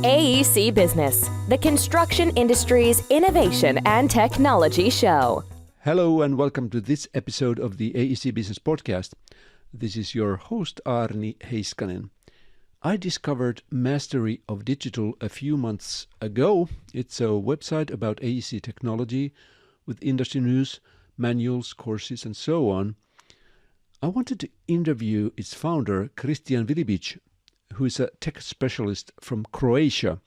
AEC Business, the construction industry's innovation and technology show. Hello and welcome to this episode of the AEC Business Podcast. This is your host Aarni Heiskanen. I discovered Mastery of Digital a few months ago. It's a website about AEC technology with industry news, manuals, courses and so on. I wanted to interview its founder, Kristijan Vilibić, who is a tech specialist from Croatia.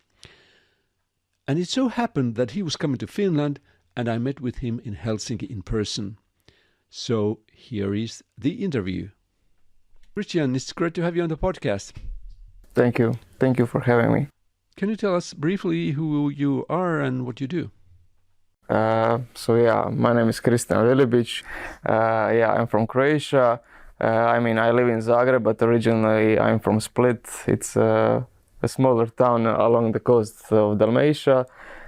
And it so happened that he was coming to Finland and I met with him in Helsinki in person. So here is the interview. Kristijan, it's great to have you on the podcast. Thank you. Thank you for having me. Can you tell us briefly who you are and what you do? My name is Kristijan Vilibić. I'm from Croatia. I live in Zagreb, but originally I'm from Split. It's a smaller town along the coast of Dalmatia.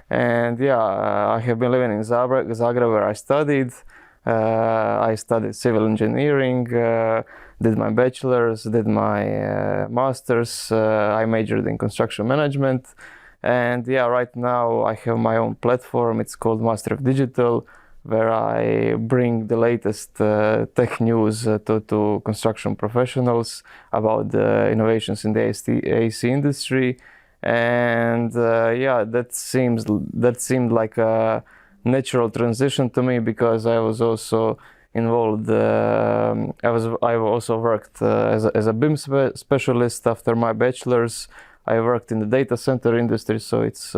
And I have been living in Zagreb where I studied. I studied civil engineering, did my bachelor's, did my master's. I majored in construction management. And right now I have my own platform. It's called Mastery of Digital, where I bring the latest tech news to construction professionals about the innovations in the AEC industry. And that seemed like a natural transition to me because I was also involved. I also worked as a BIM specialist after my bachelor's. I worked in the data center industry, so it's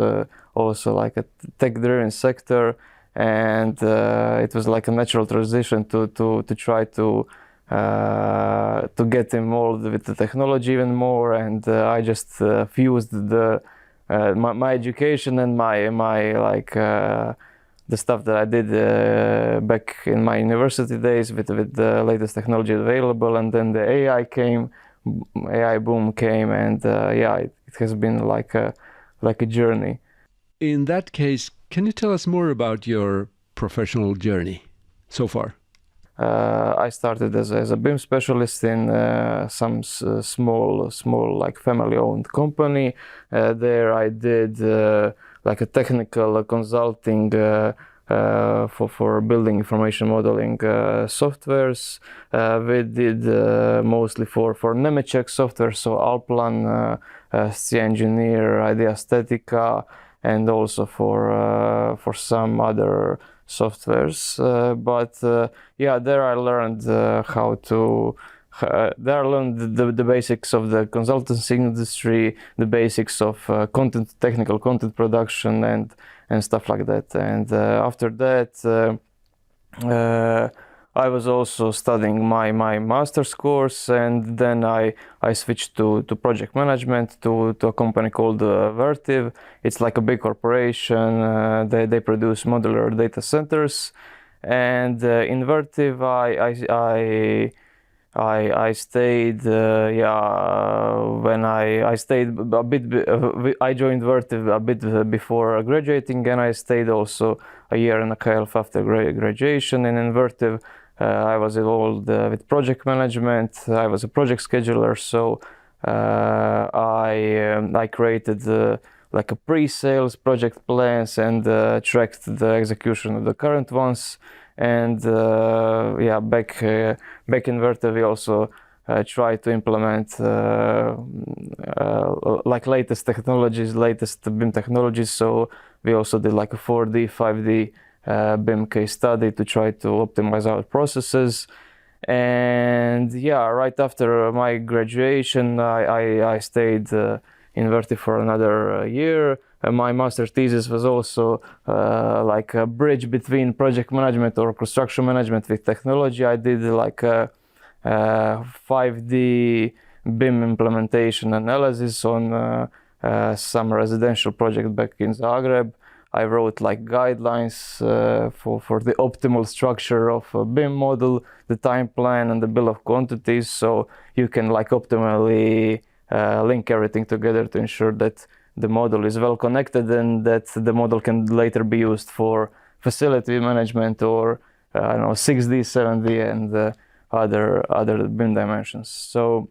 also like a tech-driven sector. And it was like a natural transition to try to get involved with the technology even more. And I just fused my education and the stuff that I did back in my university days with the latest technology available. And then the AI boom came, and it has been like a journey. In that case, can you tell us more about your professional journey so far? I started as a BIM specialist in some small like family-owned company. There I did like a technical consulting for building information modeling softwares. We did mostly for Nemetschek software, so Alplan, C-Engineer, Idea Statica, and also for some other softwares. There I learned there I learned the basics of the consultancy industry, the basics of technical content production and stuff like that. And after that, I was also studying my master's course, and then I switched to project management to a company called Vertiv. It's like a big corporation. They produce modular data centers, and in Vertiv I stayed. When I stayed a bit. I joined Vertiv a bit before graduating, and I stayed also a year and a half after graduation. And in Vertiv, I was involved with project management. I was a project scheduler, so I created like a pre-sales project plans and tracked the execution of the current ones. And back in Vertiv, we also try to implement like latest technologies, latest BIM technologies. So we also did like a 4D, 5D BIM case study to try to optimize our processes. And right after my graduation, I stayed in Vertiv for another year. My master's thesis was also like a bridge between project management or construction management with technology. I did like a 5D BIM implementation analysis on some residential project back in Zagreb. I wrote like guidelines for the optimal structure of a BIM model, the time plan and the bill of quantities, so you can like optimally link everything together to ensure that the model is well connected and that the model can later be used for facility management or 6D, 7D and other BIM dimensions. So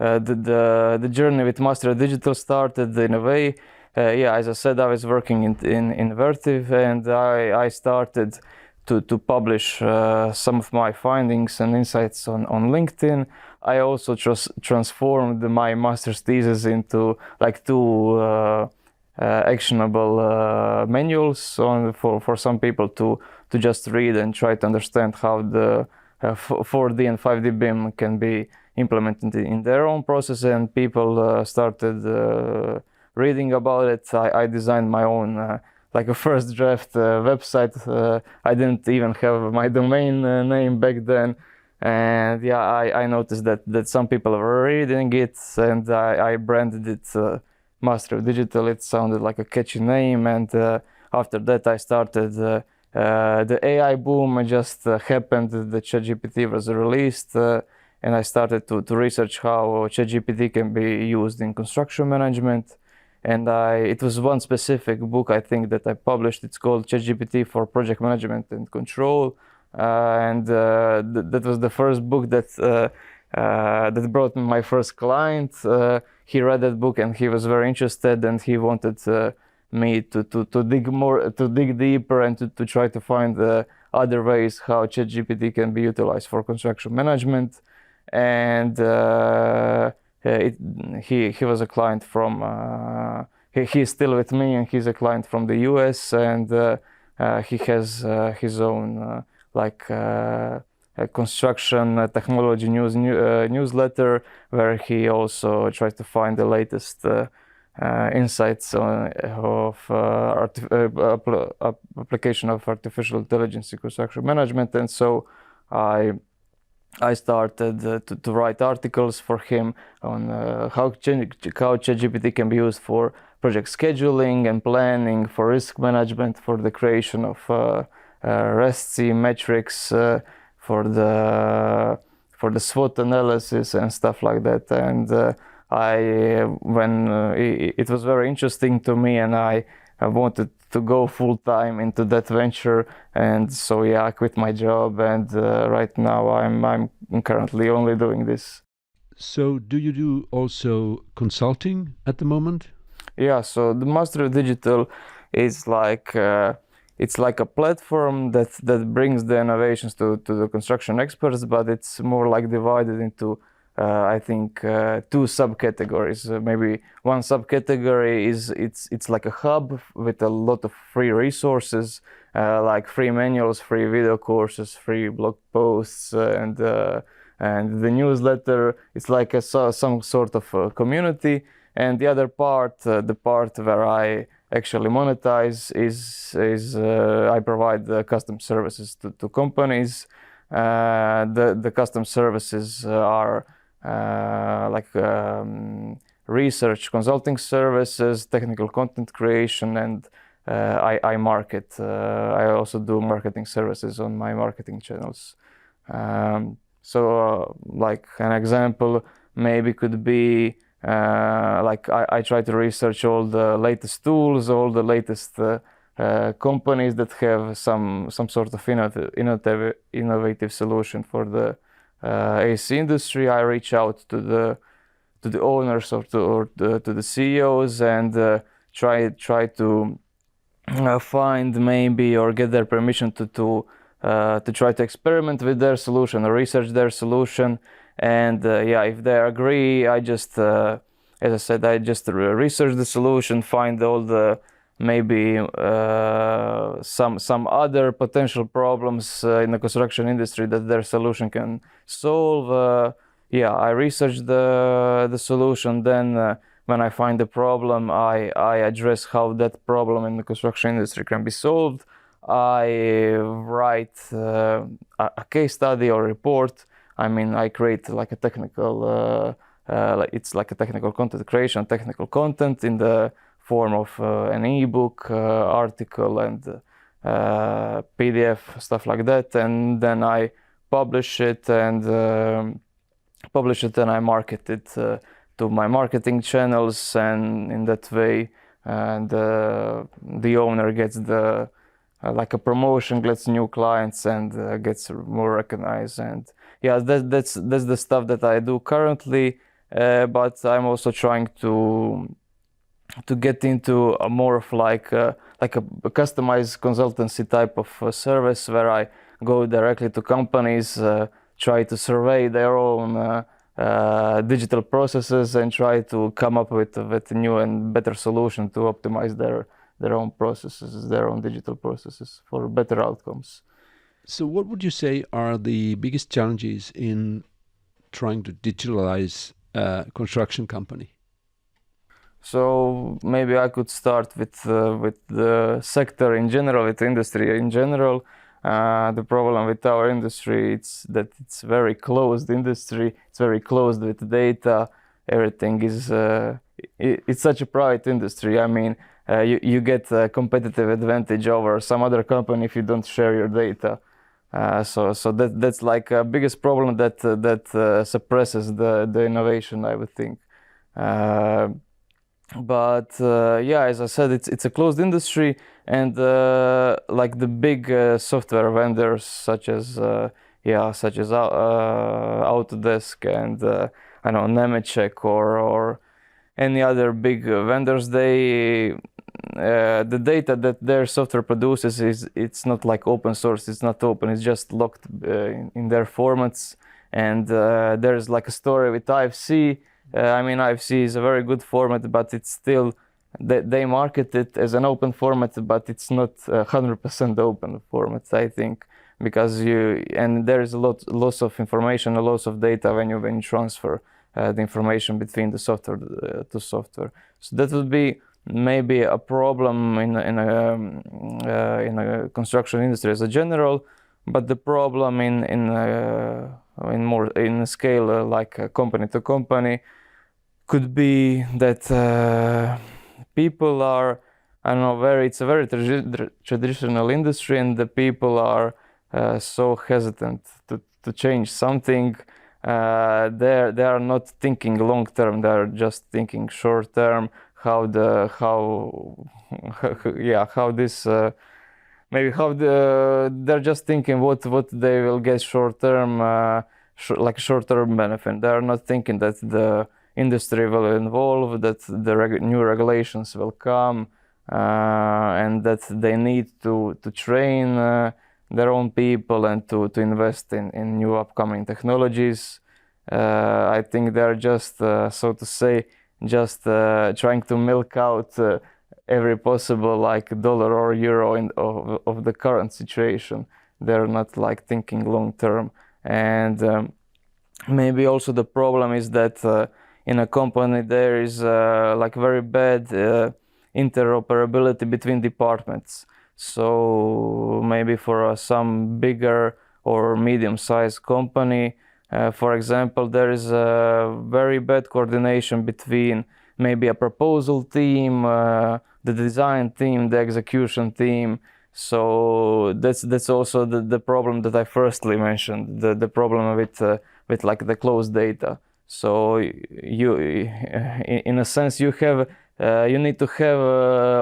the journey with Master of Digital started in a way. As I said, I was working in Vertiv, and I started to publish some of my findings and insights on LinkedIn. I also transformed my master's thesis into like two actionable manuals for some people to just read and try to understand how the 4D and 5D BIM can be implemented in their own process, and people started reading about it. I designed my own like a first draft website. I didn't even have my domain name back then, and I noticed that some people were reading it, and I branded it Master of Digital. It sounded like a catchy name, and after that I started the AI boom just happened. The ChatGPT was released, and I started to research how ChatGPT can be used in construction management. And it was one specific book I think that I published. It's called ChatGPT for Project Management and Control, and that was the first book that brought me my first client. He read that book and he was very interested, and he wanted me to dig deeper and to try to find other ways how ChatGPT can be utilized for construction management. And he was a client from he's still with me, and he's a client from the US, and he has his own construction technology newsletter, where he also tries to find the latest insights of application of artificial intelligence in construction management. And so I started to write articles for him on how ChatGPT can be used for project scheduling and planning, for risk management, for the creation of REST metrics, for the SWOT analysis and stuff like that. And it was very interesting to me, and I wanted to go full time into that venture, and so I quit my job, and right now I'm currently only doing this. So do you do also consulting at the moment? Yeah, so the Master of Digital is like it's like a platform that brings the innovations to the construction experts, but it's more like divided into I think two subcategories. Maybe one subcategory is it's like a hub with a lot of free resources, like free manuals, free video courses, free blog posts, and the newsletter. It's like some sort of community. And the other part, the part where I actually monetize, is I provide custom services to companies. The custom services are research consulting services, technical content creation, and I market. I also do marketing services on my marketing channels. Like an example maybe could be I try to research all the latest tools, all the latest companies that have some sort of innovative solution for the AEC industry. I reach out to the owners or to the CEOs and try to find maybe or get their permission to try to experiment with their solution or research their solution. And if they agree, I just, as I said, I just research the solution, find all the maybe some other potential problems in the construction industry that their solution can solve. I research the solution. Then when I find the problem, I address how that problem in the construction industry can be solved. I write a case study or report. I mean, I create like a technical, it's like a technical content creation, technical content in the form of an ebook, article, and PDF, stuff like that. And then I publish it and I market it to my marketing channels, and in that way, the owner gets like a promotion, gets new clients, and gets more recognized. And that's the stuff that I do currently. but I'm also trying to get into a more of like a customized consultancy type of service where I go directly to companies, try to survey their own digital processes and try to come up with a new and better solution to optimize their own processes, their own digital processes for better outcomes. So what would you say are the biggest challenges in trying to digitalize a construction company? So maybe I could start with the sector in general, with the industry in general. The problem with our industry is that it's very closed industry. It's very closed with data. Everything is it's such a private industry. I mean, you get a competitive advantage over some other company if you don't share your data. So that's like a biggest problem that suppresses the innovation, I would think. But yeah, as I said, it's a closed industry, and like the big software vendors such as Autodesk and I don't know, Nemetschek or any other big vendors, they the data that their software produces it's not like open source. It's not open. It's just locked in their formats. And there's like a story with IFC. I mean, IFC is a very good format, but it's still, they market it as an open format, but it's not 100% open format, I think, because there is lots of information, a lot of data when you transfer the information between the software to software. So that would be maybe a problem in a construction industry as a general, but the problem in a scale like company to company could be that people are, I don't know, it's a very traditional industry, and the people are so hesitant to change something. They are not thinking long term. They are just thinking short term. They're just thinking what they will get short term, like short term benefit. They are not thinking that the industry will evolve, that the new regulations will come, and that they need to train their own people and to invest in new upcoming technologies. I think they're just, so to say, just trying to milk out every possible like dollar or euro of the current situation. They're not like thinking long term. And maybe also the problem is that in a company there is like very bad interoperability between departments. So maybe for some bigger or medium-sized company, for example, there is a very bad coordination between maybe a proposal team, the design team, the execution team. So that's also the problem that I firstly mentioned, the problem with like the closed data. So you, in a sense, you need to have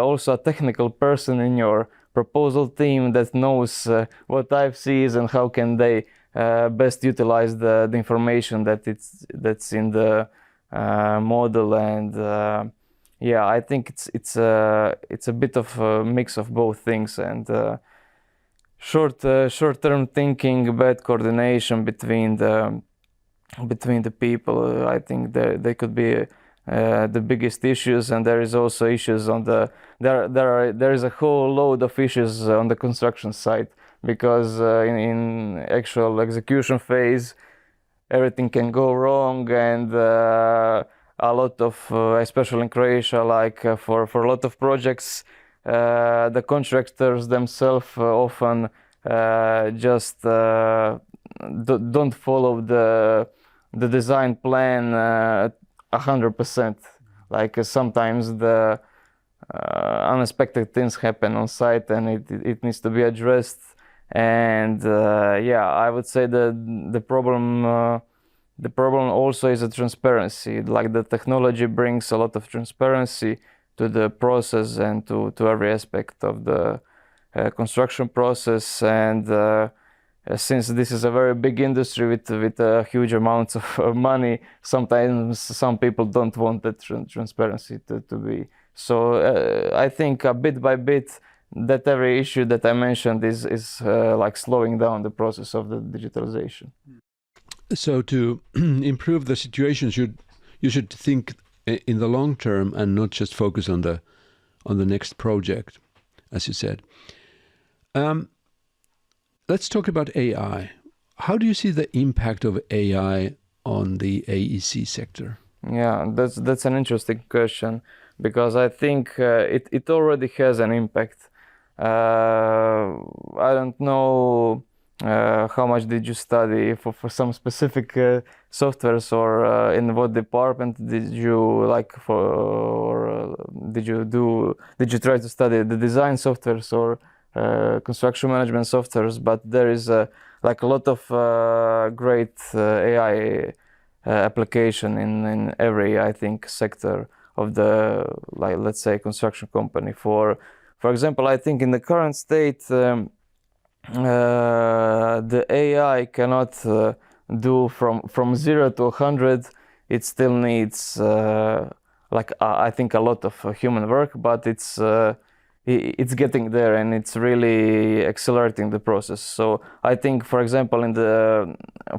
also a technical person in your proposal team that knows what IFC is and how can they best utilize the information that's in the model. And yeah, I think it's a bit of a mix of both things, and short-term thinking, bad coordination between the people. I think they could be the biggest issues, and there is also issues on there is a whole load of issues on the construction site, because in actual execution phase everything can go wrong, and a lot of especially in Croatia, like for a lot of projects, the contractors themselves often just don't follow the design plan 100%. Like sometimes the unexpected things happen on site, and it needs to be addressed. And yeah, I would say the problem also is a transparency. Like the technology brings a lot of transparency to the process and to every aspect of the construction process. And since this is a very big industry with huge amounts of money, sometimes some people don't want that transparency to be. So I think bit by bit, that every issue that I mentioned is like slowing down the process of the digitalization. So to improve the situation, you should think in the long term and not just focus on the next project, as you said. Let's talk about AI. How do you see the impact of AI on the AEC sector? Yeah, that's an interesting question, because I think it already has an impact. I don't know how much did you study for some specific softwares, or in what department did you did you try to study the design softwares or construction management softwares? But there is a lot of great AI application in every, I think, sector of the, let's say, construction company. For example, I think in the current state, the AI cannot do from 0 to 100. It still needs I think a lot of human work, but it's getting there, and it's really accelerating the process. So I think, for example,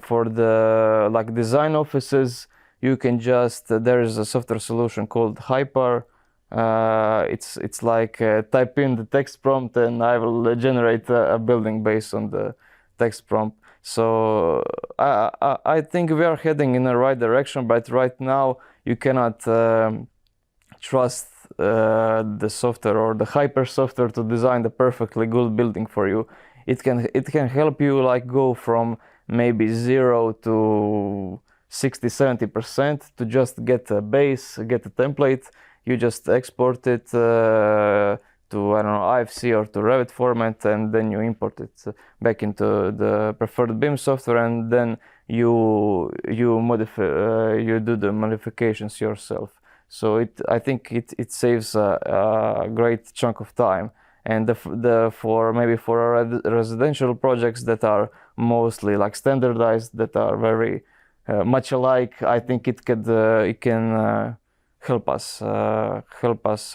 for the design offices, you can just there is a software solution called Hyper. It's like type in the text prompt and I will generate a building based on the text prompt. So I think we are heading in the right direction, but right now you cannot trust the software or the Hyper software to design the perfectly good building for you. It can help you go from maybe 0 to 60-70% to just get a base, get a template. You just export it to, I don't know, IFC or to Revit format, and then you import it back into the preferred BIM software, and then you modify, you do the modifications yourself. So I think it saves a great chunk of time. And for residential projects that are mostly standardized, that are very much alike, I think it can help us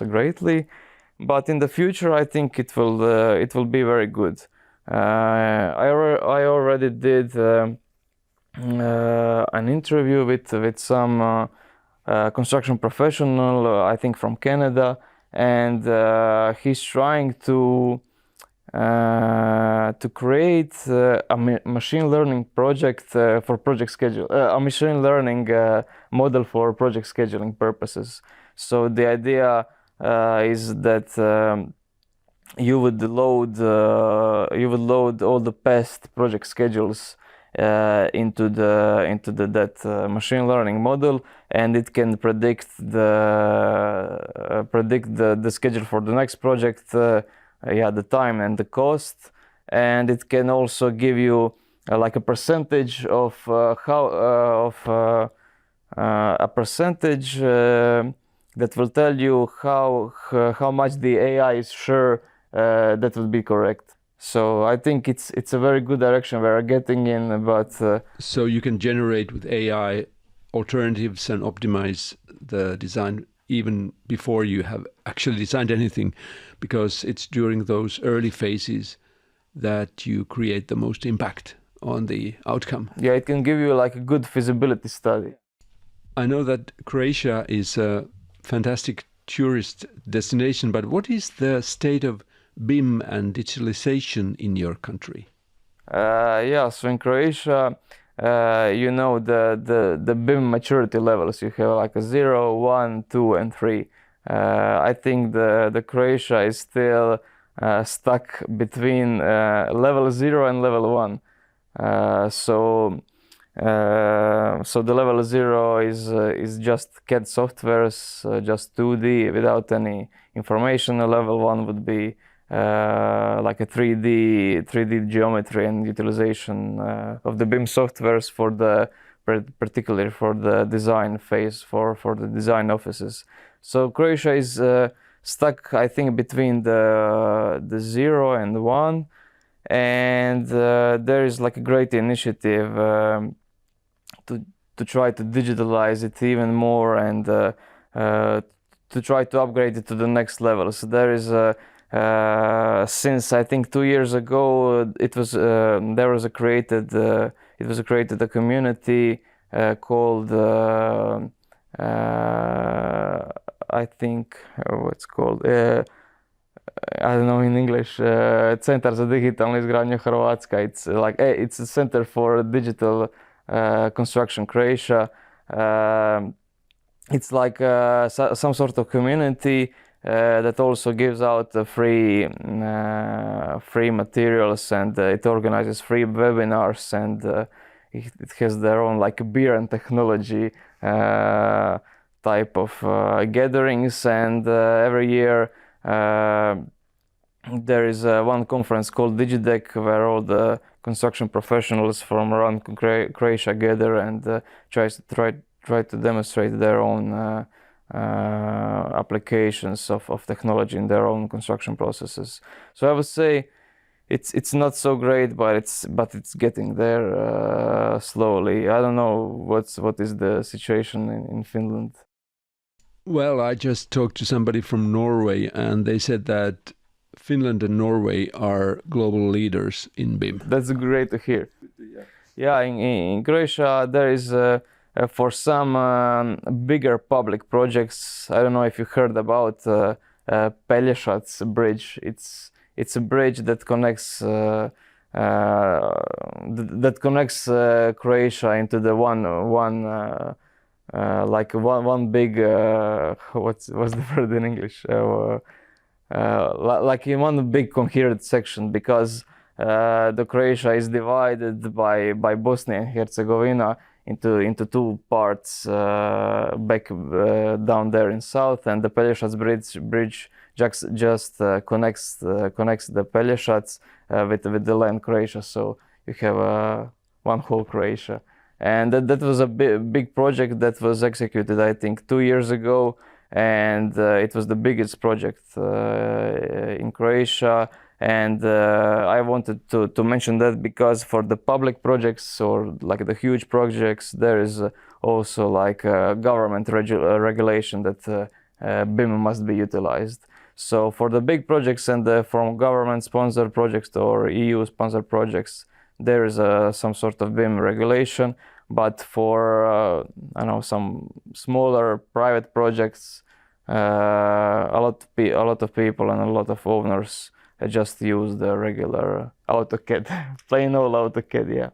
greatly. But in the future, I think it will be very good. I already did an interview with some construction professional, I think from Canada, and he's trying to create a machine learning project for project schedule, a machine learning model for project scheduling purposes. So the idea is that you would load all the past project schedules into that machine learning model, and it can predict the schedule for the next project, the time and the cost, and it can also give you a percentage of a percentage that will tell you how much the AI is sure that will be correct. So I think it's a very good direction we're getting in, but so you can generate with AI alternatives and optimize the design even before you have actually designed anything, because it's during those early phases that you create the most impact on the outcome. Yeah, it can give you a good feasibility study. I know that Croatia is a fantastic tourist destination, but what is the state of BIM and digitalization in your country? So in Croatia, the BIM maturity levels. You have a 0, 1, 2, and 3. I think the Croatia is still stuck between level 0 and level 1. So the level 0 is just CAD softwares, just 2D without any information. The level 1 would be a 3D geometry and utilization of the BIM softwares particularly for the design phase for the design offices. So Croatia is stuck, I think, between the 0 and 1. and there is like a great initiative to try to digitalize it even more and to try to upgrade it to the next level. So there is since I think 2 years ago, it was created a community called I think what's called I don't know in English, Centar za digitalnu izgradnju Hrvatska. It's a center for digital construction Croatia. It's like some sort of community that also gives out free materials, and it organizes free webinars, and it has their own like beer and technology type of gatherings, and every year there is one conference called DigiDeck where all the construction professionals from around Croatia gather and try to demonstrate their own applications of technology in their own construction processes. So I would say it's not so great, but it's getting there slowly. I don't know what is the situation in Finland. Well, I just talked to somebody from Norway, and they said that Finland and Norway are global leaders in BIM. That's great to hear. Yeah, in Croatia there is for some bigger public projects. I don't know if you heard about Pelješac Bridge. It's a bridge that connects Croatia into the one big what's the word in English? Like in one big coherent section, because the Croatia is divided by Bosnia and Herzegovina into two parts back down there in south, and the Pelješac bridge just connects the Pelješac with the land Croatia, so you have one whole Croatia. And that was a big project that was executed, I think, 2 years ago, and it was the biggest project in Croatia. And I wanted to mention that because for the public projects or like the huge projects, there is also like a government regulation that BIM must be utilized. So for the big projects and from government-sponsored projects or EU-sponsored projects, there is some sort of BIM regulation. But for some smaller private projects, a lot of people and a lot of owners just use the regular AutoCAD, plain old AutoCAD, yeah.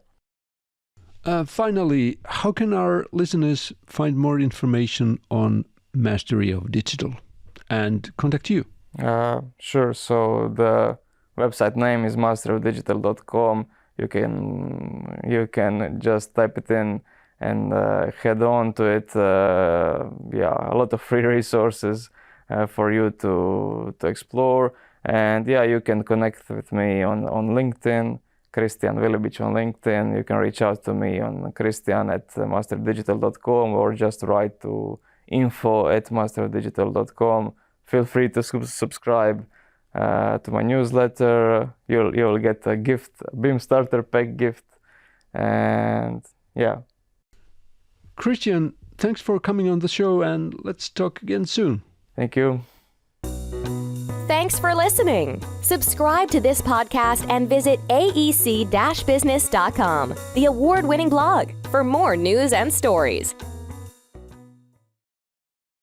Finally, how can our listeners find more information on Mastery of Digital and contact you? Sure. So the website name is masterofdigital.com. You can just type it in and head on to it. A lot of free resources for you to explore. And you can connect with me on LinkedIn, Kristijan Vilibić on LinkedIn. You can reach out to me on kristijan@masterofdigital.com or just write to info@masterofdigital.com. Feel free to subscribe to my newsletter. You'll get a gift, a BIM starter pack gift, and Kristijan, thanks for coming on the show, and let's talk again soon. Thank you. Thanks for listening. Subscribe to this podcast and visit aec-business.com, the award-winning blog, for more news and stories.